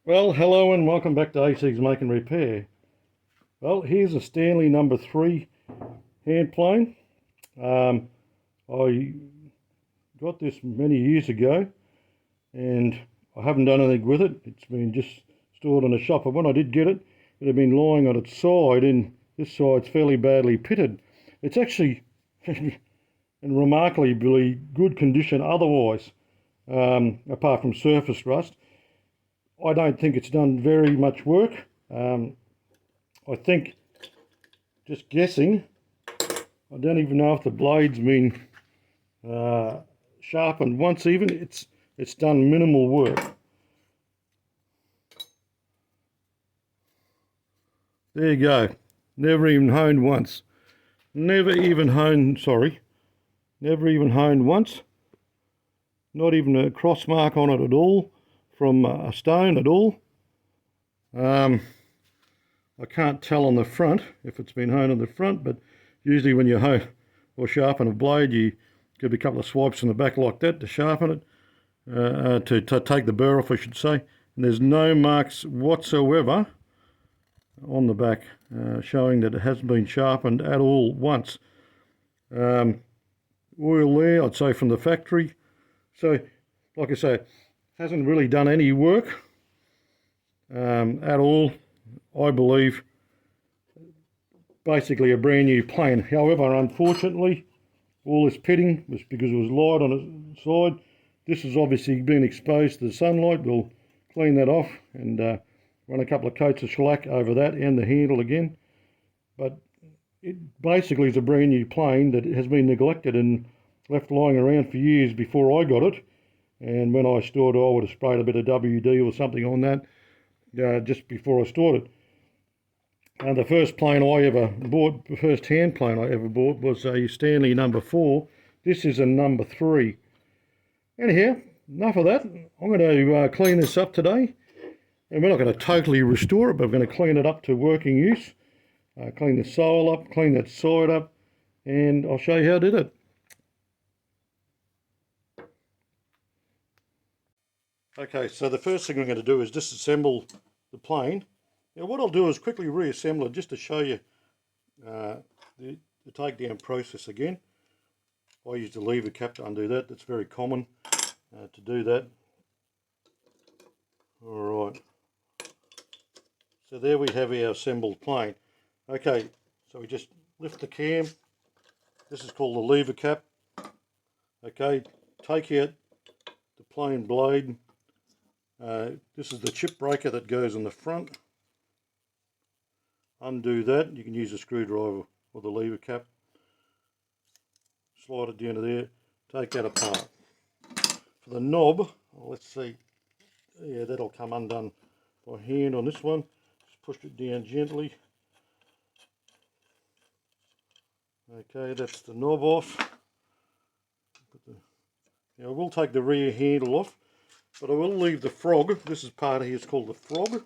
Well, hello and welcome back to AC's Make and Repair. Well, here's a Stanley No.3 hand plane. I got this many years ago and I haven't done anything with it. It's been just stored in a shop, but when I did get it, it had been lying on its side, and this side's fairly badly pitted. It's actually in remarkably good condition otherwise, apart from surface rust. I don't think it's done very much work. I think, just guessing, I don't even know if the blade's been sharpened once even. It's done minimal work. There you go. Never even honed once. Never even honed once. Not even a cross mark on it at all from a stone at all. I can't tell on the front if it's been honed on the front, but usually when you hone or sharpen a blade, you give it a couple of swipes in the back like that to sharpen it, to take the burr off, I should say. And there's no marks whatsoever on the back showing that it hasn't been sharpened at all once. Oil there, I'd say from the factory. So, like I say, hasn't really done any work at all. I believe basically a brand new plane. However, unfortunately, all this pitting was because it was light on its side. This has obviously been exposed to the sunlight. We'll clean that off and run a couple of coats of shellac over that and the handle again. But it basically is a brand new plane that has been neglected and left lying around for years before I got it. And when I stored it, I would have sprayed a bit of WD or something on that just before I stored it. The first plane I ever bought, the first hand plane I ever bought, was a Stanley No.4. This is a No.3. Anyhow, enough of that. I'm going to clean this up today. And we're not going to totally restore it, but we're going to clean it up to working use. Clean the sole up, clean that side up, and I'll show you how I did it. Okay, so the first thing we're going to do is disassemble the plane. Now what I'll do is quickly reassemble it just to show you the takedown process again. I use the lever cap to undo that. That's very common to do that. Alright, so there we have our assembled plane. Okay, so we just lift the cam. This is called the lever cap. Okay, take out the plain blade. This is the chip breaker that goes in the front. Undo that. You can use a screwdriver or the lever cap. Slide it down to there. Take that apart. For the knob, let's see. Yeah, that'll come undone by hand on this one. Just push it down gently. Okay, that's the knob off. Now I will take the rear handle off, but I will leave the frog. This is part here, it's called the frog,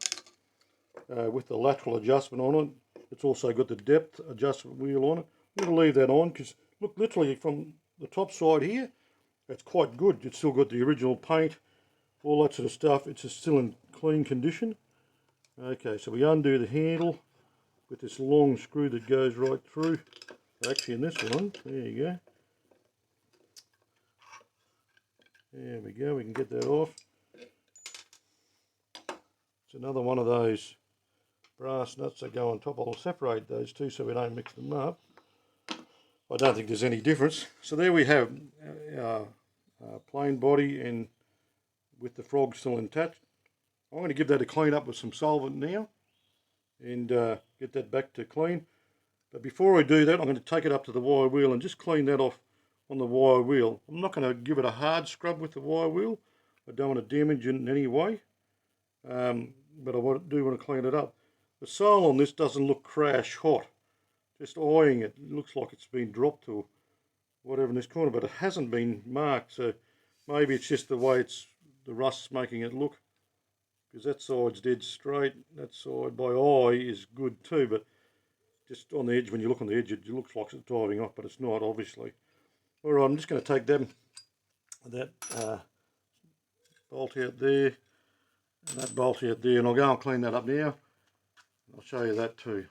with the lateral adjustment on it. It's also got the depth adjustment wheel on it. I'm going to leave that on because look, literally from the top side here, it's quite good. It's still got the original paint, all that sort of stuff. It's just still in clean condition. Okay, so we undo the handle with this long screw that goes right through. Actually in this one, there you go. There we go, we can get that off. It's another one of those brass nuts that go on top. I'll separate those two so we don't mix them up. I don't think there's any difference. So there we have our plain body and with the frog still intact. I'm going to give that a clean up with some solvent now and get that back to clean. But before I do that, I'm going to take it up to the wire wheel and just clean that off on the wire wheel. I'm not going to give it a hard scrub with the wire wheel. I don't want to damage it in any way, but I do want to clean it up. The sole on this doesn't look crash hot. Just eyeing it, it looks like it's been dropped or whatever in this corner, but it hasn't been marked, so maybe it's just the way the rust's making it look, because that side's dead straight. That side by eye is good too, but just on the edge, when you look on the edge, it looks like it's diving off, but it's not, obviously. Alright, I'm just going to take that bolt out there, And that bolts out there, and I'll go and clean that up now. I'll show you that too.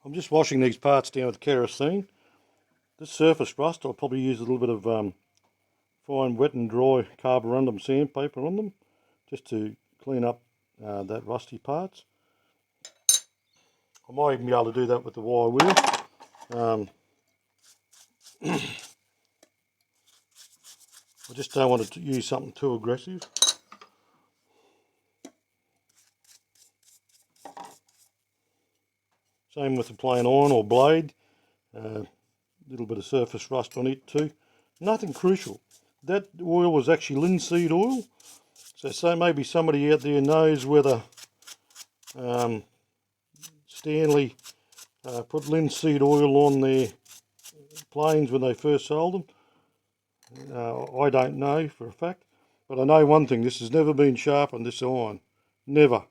I'm just washing these parts down with kerosene. This surface rust, I'll probably use a little bit of fine wet and dry carborundum sandpaper on them, just to clean up that rusty parts. I might even be able to do that with the wire wheel. I just don't want to use something too aggressive. Same with the plain iron or blade. Little bit of surface rust on it too. Nothing crucial. That oil was actually linseed oil. So maybe somebody out there knows whether Stanley put linseed oil on their planes when they first sold them. I don't know for a fact, but I know one thing: this has never been sharpened, this iron. Never.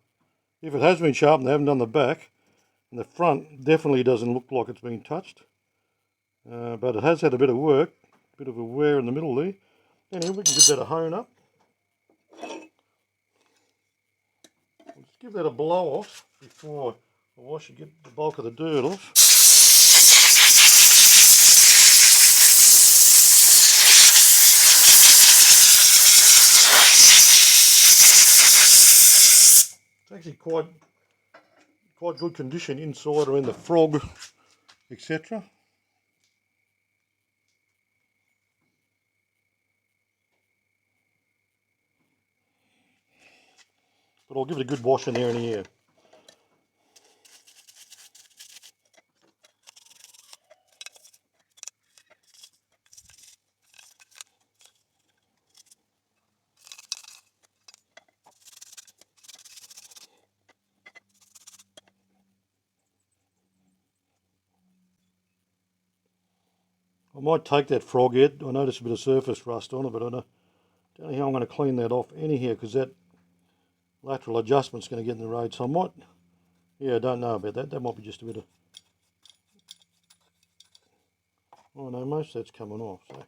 If it has been sharpened, they haven't done the back, and the front definitely doesn't look like it's been touched. But it has had a bit of work, a bit of a wear in the middle there. Anyway, we can give that a hone up. Let's give that a blow off before I wash and get the bulk of the dirt off. It's actually quite good condition inside or in the frog, etc. But I'll give it a good wash in there and here. I might take that frog head. I noticed a bit of surface rust on it, but I don't know how I'm going to clean that off anyhow, because that lateral adjustment's going to get in the road. So I might, yeah, I don't know about that. That might be just a bit of, oh no, most of that's coming off. So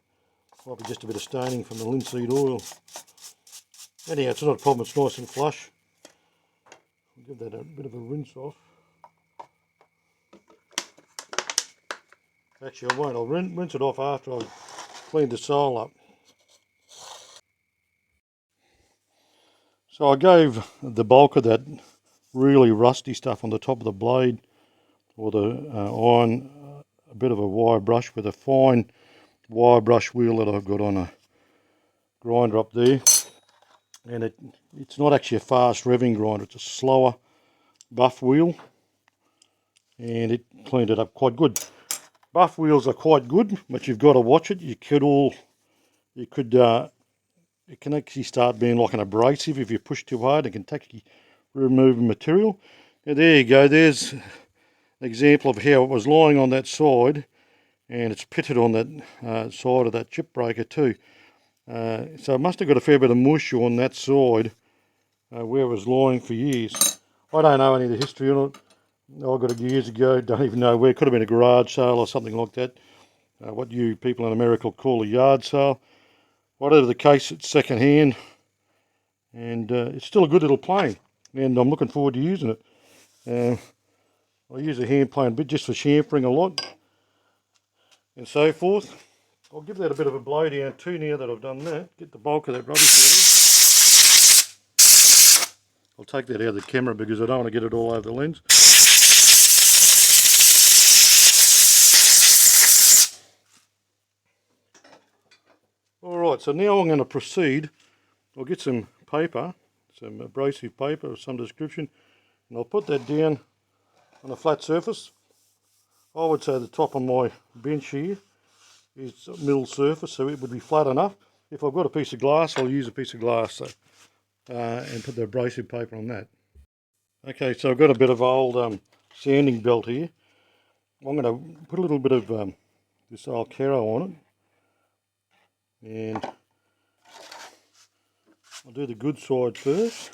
might be just a bit of staining from the linseed oil. Anyhow, it's not a problem. It's nice and flush. I'll give that a bit of a rinse off. Actually, I won't. I'll rinse it off after I've cleaned the sole up. So I gave the bulk of that really rusty stuff on the top of the blade or the iron a bit of a wire brush with a fine wire brush wheel that I've got on a grinder up there. And it's not actually a fast revving grinder, it's a slower buff wheel. And it cleaned it up quite good. Buff wheels are quite good, but you've got to watch it. It can actually start being like an abrasive if you push too hard. It can actually remove material. And there you go. There's an example of how it was lying on that side, and it's pitted on that side of that chip breaker too. So it must have got a fair bit of moisture on that side where it was lying for years. I don't know any of the history on it, I got it years ago, don't even know where, could have been a garage sale or something like that. What you people in America call a yard sale. Whatever the case, it's second hand, and it's still a good little plane, and I'm looking forward to using it. I use a hand plane a bit just for chamfering a lot and so forth. I'll give that a bit of a blow down too now that I've done that. Get the bulk of that rubbish out. I'll take that out of the camera because I don't want to get it all over the lens. Alright, so now I'm going to proceed. I'll get some paper, some abrasive paper of some description, and I'll put that down on a flat surface. I would say the top of my bench here is a middle surface, so it would be flat enough. If I've got a piece of glass, I'll use a piece of glass and put the abrasive paper on that. Okay, so I've got a bit of old sanding belt here. I'm going to put a little bit of this old Caro on it, and I'll do the good side first.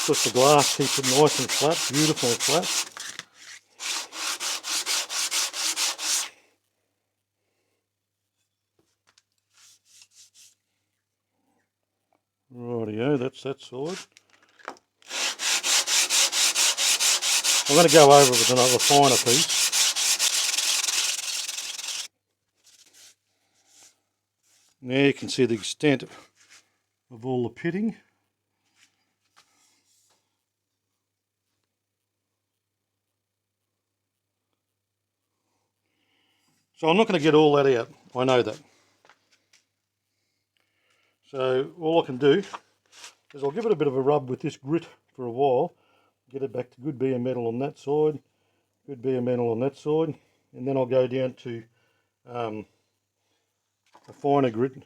Just the glass keeps it nice and flat, beautiful and flat. Rightio, that's that side. I'm going to go over with another finer piece. Now you can see the extent of all the pitting. So I'm not going to get all that out, I know that. So all I can do is I'll give it a bit of a rub with this grit for a while, get it back to good bare metal on that side, good bare metal on that side, and then I'll go down to a finer grit.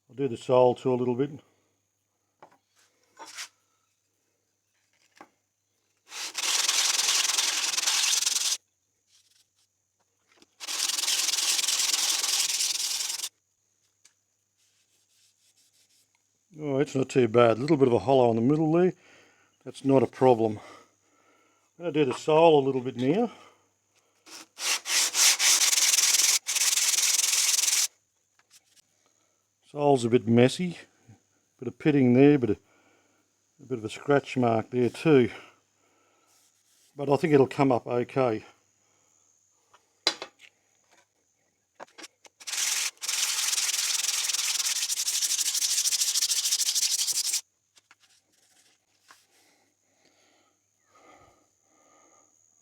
I'll do the sole too a little bit. Oh, it's not too bad. A little bit of a hollow in the middle there. That's not a problem. I'm going to do the sole a little bit now. Sole's a bit messy. Bit of pitting there, but a bit of a scratch mark there too. But I think it'll come up okay.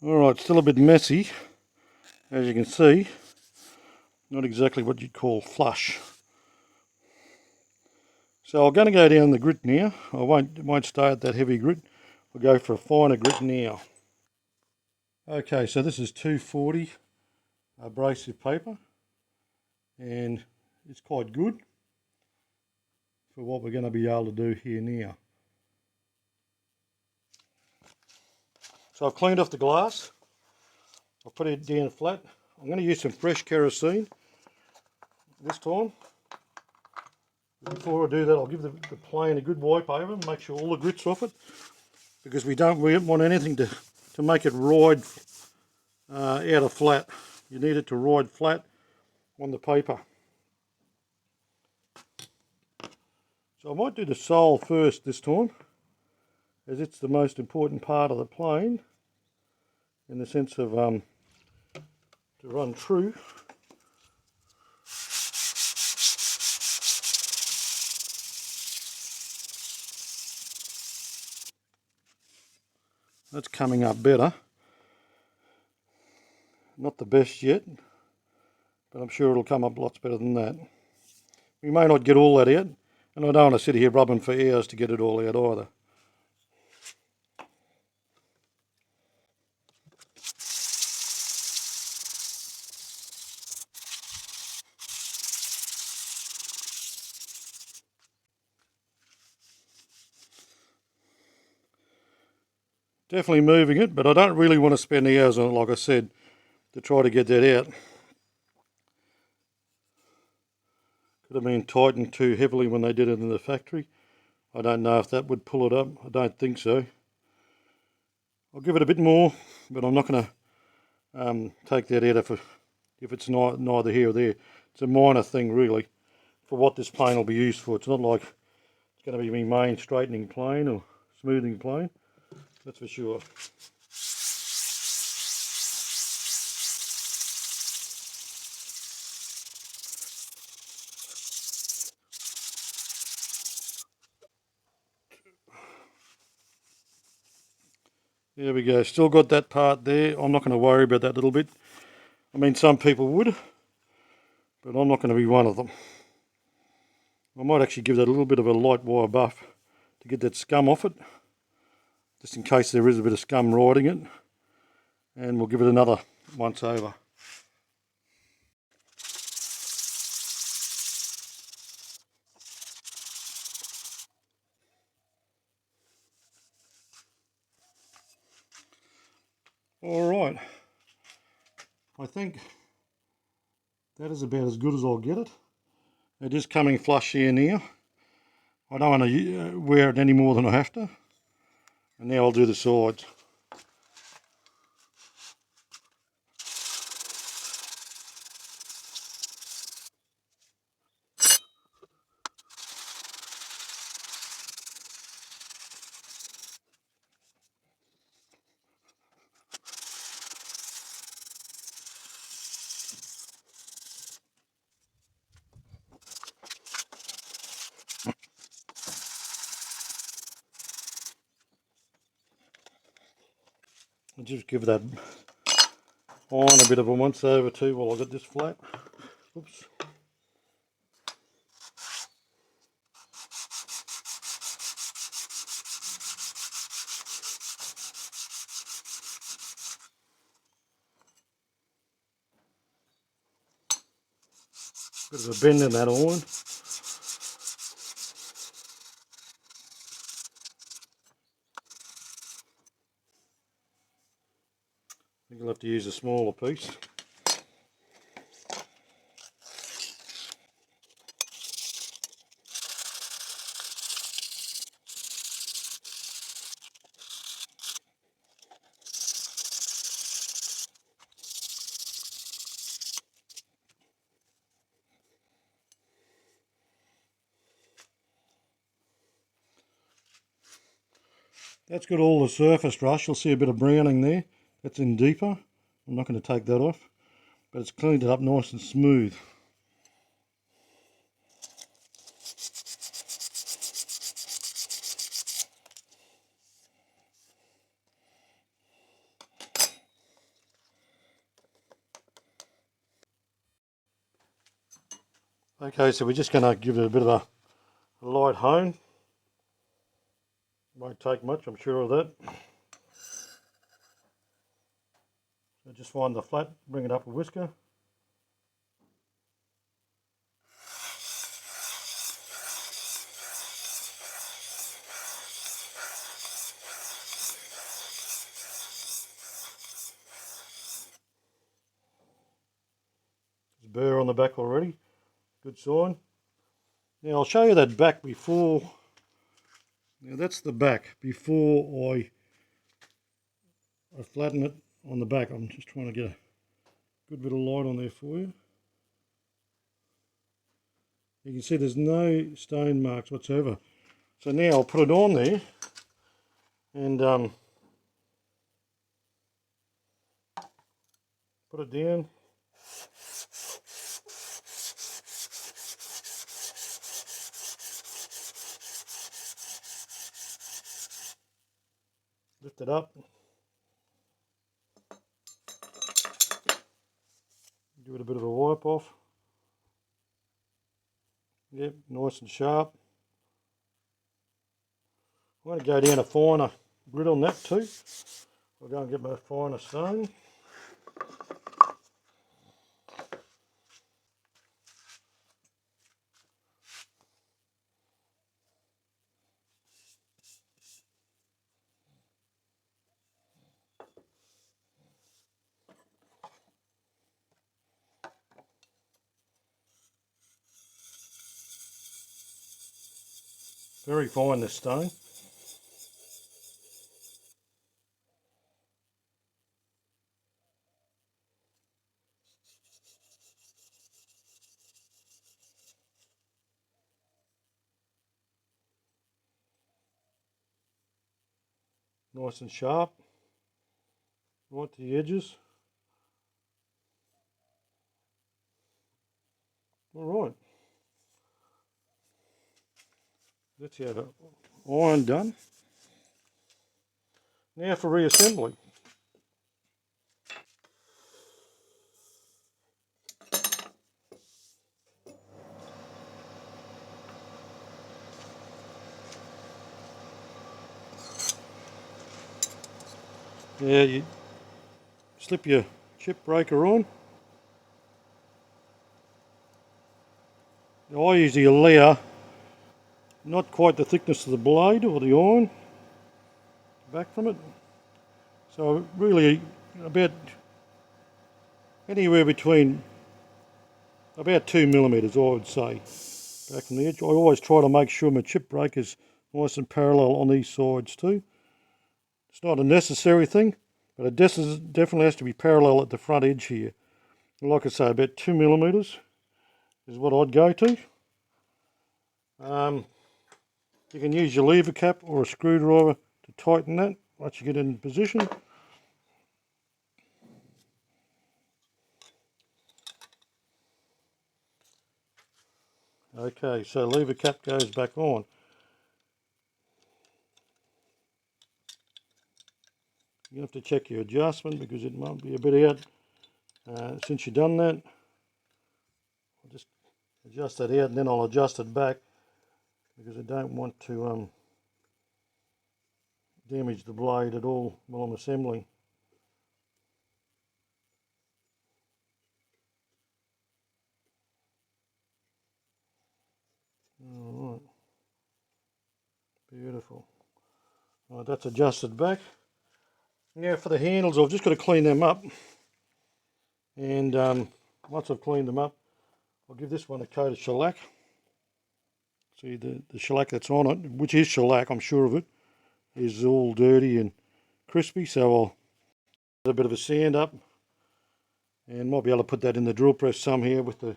Alright, still a bit messy, as you can see. Not exactly what you'd call flush. So I'm going to go down the grit now. I won't stay at that heavy grit. I'll go for a finer grit now. Okay, so this is 240 abrasive paper, and it's quite good for what we're going to be able to do here now. So I've cleaned off the glass. I'll put it down flat. I'm going to use some fresh kerosene this time. Before I do that, I'll give the plane a good wipe over and make sure all the grit's off it, because we don't want anything to make it ride out of flat. You need it to ride flat on the paper. So I might do the sole first this time, as it's the most important part of the plane in the sense of to run true. That's coming up better. Not the best yet, but I'm sure it'll come up lots better than that. We may not get all that out, and I don't want to sit here rubbing for hours to get it all out either. Definitely moving it, but I don't really want to spend hours on it, like I said, to try to get that out. Could have been tightened too heavily when they did it in the factory. I don't know if that would pull it up. I don't think so. I'll give it a bit more, but I'm not going to take that out if it's neither here or there. It's a minor thing really for what this plane will be used for. It's not like it's going to be my main straightening plane or smoothing plane, that's for sure. There we go, still got that part there. I'm not going to worry about that little bit. I mean, some people would, but I'm not going to be one of them. I might actually give that a little bit of a light wire buff to get that scum off it, just in case there is a bit of scum riding it, and we'll give it another once over. Alright, I think that is about as good as I'll get it. It is coming flush here now. I don't want to wear it any more than I have to. And now I'll do the sides. I'll just give that iron a bit of a once over too while I get this flat. Oops. Bit of a bend in that iron. I think I'll have to use a smaller piece. That's got all the surface rust. You'll see a bit of browning there. That's in deeper. I'm not going to take that off, but it's cleaned it up nice and smooth. Okay, so we're just going to give it a bit of a light hone. Won't take much, I'm sure of that. So just find the flat, bring it up a whisker. There's burr on the back already, good sign. Now I'll show you that back before. Now that's the back before I flatten it on the back. I'm just trying to get a good bit of light on there for you. You can see there's no stone marks whatsoever. So now I'll put it on there and put it down. Lift it up. Give it a bit of a wipe off. Yep, nice and sharp. I'm going to go down a finer grit on that too. I'll go and get my finer stone. very fine, this stone. Nice and sharp, right to the edges. All right, that's how the iron done. Now for reassembly. Yeah, you slip your chip breaker on. I usually allow not quite the thickness of the blade or the iron back from it. So really about anywhere between about 2mm I would say back from the edge. I always try to make sure my chip breaker is nice and parallel on these sides too. It's not a necessary thing, but it definitely has to be parallel at the front edge here. Like I say, about 2mm is what I'd go to. You can use your lever cap or a screwdriver to tighten that once you get in position. Okay, so lever cap goes back on. You have to check your adjustment because it might be a bit out. Since you've done that, I'll just adjust that out and then I'll adjust it back because I don't want to damage the blade at all while I'm assembling. Alright, beautiful. Right, that's adjusted back. Now for the handles, I've just got to clean them up. And once I've cleaned them up, I'll give this one a coat of shellac. See the shellac that's on it, which is shellac, I'm sure of it, is all dirty and crispy. So I'll put a bit of a sand up and might be able to put that in the drill press some here with the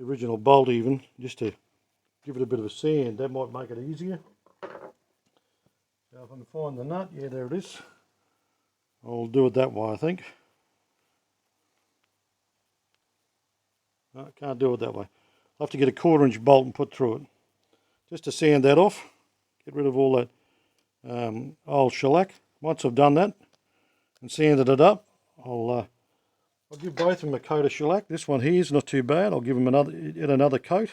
original bolt even, just to give it a bit of a sand. That might make it easier. So if I can find the nut, yeah, there it is. I'll do it that way, I think. No, I can't do it that way. I'll have to get a 1/4 inch bolt and put through it. Just to sand that off, get rid of all that old shellac. Once I've done that and sanded it up, I'll give both of them a coat of shellac. This one here is not too bad. I'll give them another coat.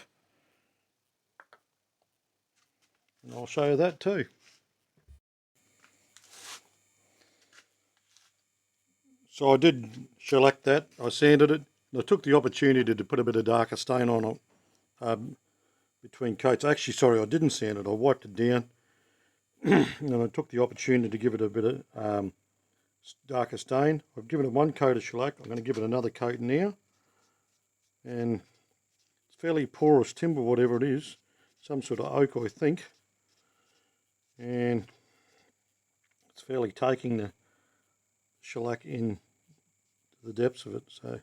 And I'll show you that too. So I did shellac that, I sanded it, and I took the opportunity to put a bit of darker stain on it between coats. Actually, sorry, I didn't sand it, I wiped it down, and I took the opportunity to give it a bit of darker stain. I've given it one coat of shellac, I'm going to give it another coat now, and it's fairly porous timber, whatever it is, some sort of oak I think, and it's fairly taking the shellac in the depths of it, so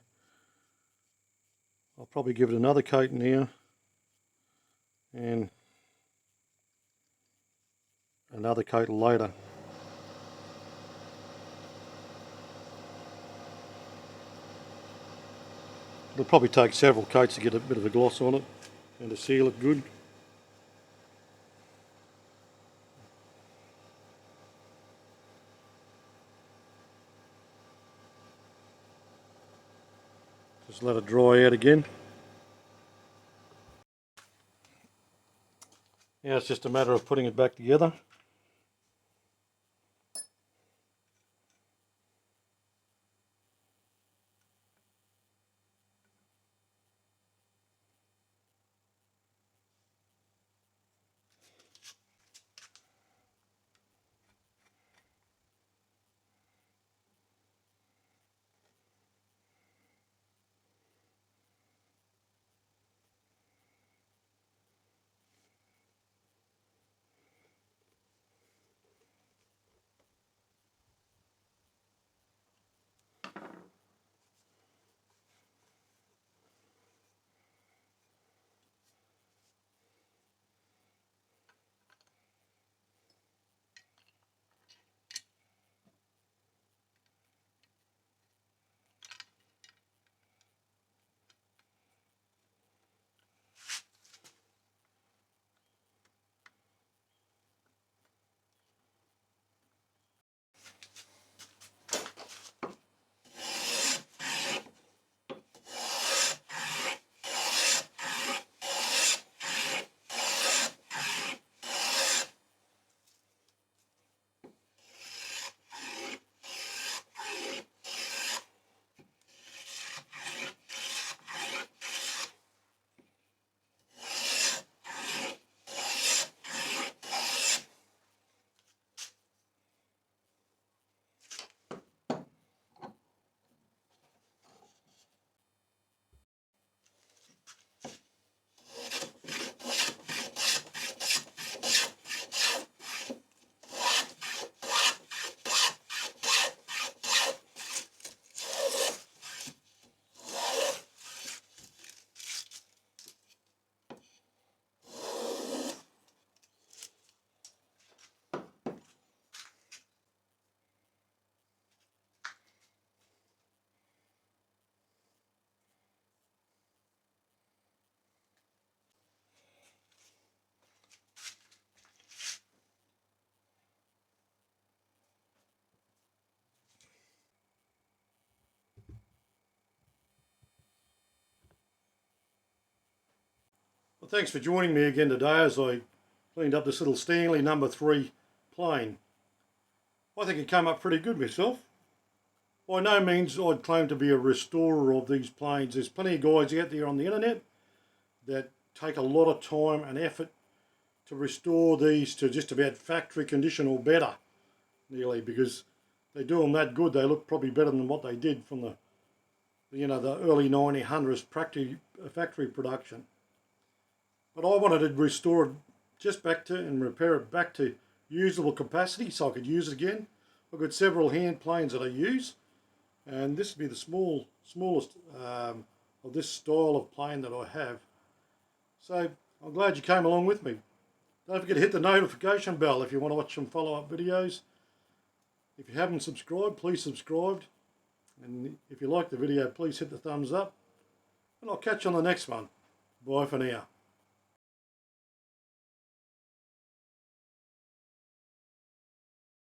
I'll probably give it another coat now and another coat later. It'll probably take several coats to get a bit of a gloss on it and to seal it good. Just let it dry out again. Now it's just a matter of putting it back together. Well, thanks for joining me again today as I cleaned up this little Stanley No.3 plane. I think it came up pretty good myself. By no means I'd claim to be a restorer of these planes. There's plenty of guys out there on the internet that take a lot of time and effort to restore these to just about factory condition or better, nearly, because they do them that good. They look probably better than what they did from the early 1900s factory production. But I wanted to restore it just back to and repair it back to usable capacity so I could use it again. I've got several hand planes that I use, and this would be the smallest of this style of plane that I have. So I'm glad you came along with me. Don't forget to hit the notification bell if you want to watch some follow-up videos. If you haven't subscribed, please subscribe. And if you like the video, please hit the thumbs up. And I'll catch you on the next one. Bye for now.